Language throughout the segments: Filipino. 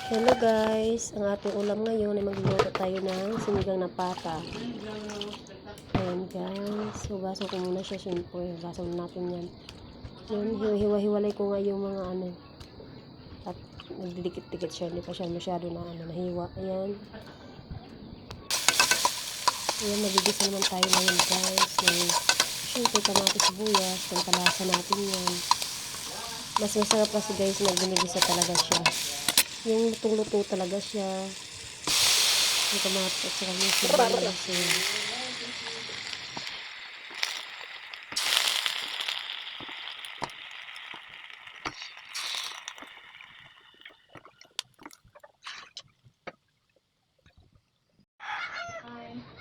Hello guys, ang ating ulam ngayon ay magluluto tayo ng sinigang na pata. Ayan guys, hugasan ko muna siya siyempre. Hugasan natin yan. Yun, hiwa-hiwalay ko nga yung mga ano. At nagdidikit-dikit siya, hindi pa siya masyado na nahiwa. Ayan. Ayan, magigisa naman tayo ngayon guys. Siyempre, kamatis, sibuyas, pampalasa natin yan. Mas masarap kasi guys na ginigisa talaga siya. Yung lutong-luto talaga siya. Yung kamatis at saka yung sibuyas.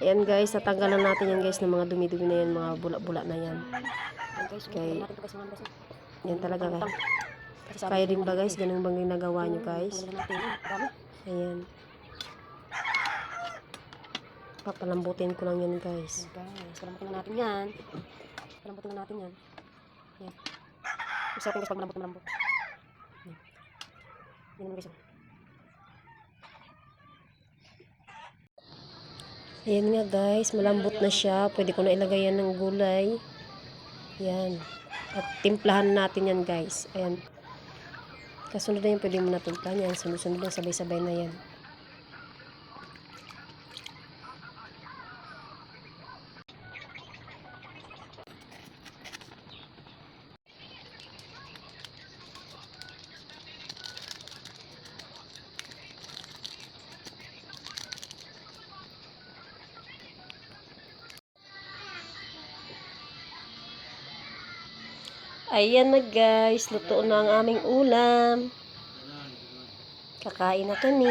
Ayan guys, natanggalan natin yan guys ng mga dumi-dumi na yan, mga bula-bula na yan. Okay. Yan talaga guys. Kaya din ba guys, ganun bang ginagawa nyo guys? Ayan. Papalambutin ko lang yan guys. Palambutin na natin yan. Palambutin na natin yan. Ayan. Gusto natin guys pag malambot. Yan naman guys. Ayan nga guys, malambot na siya. Pwede ko na ilagay yan ng gulay. Ayan. At timplahan natin yan guys. Ayan. Kasunod na yan, pwede mo na timplahan yan. Sunod-sunod na, sabay-sabay na yan. Ayan na guys, luto na ang aming ulam. Kakain na kami.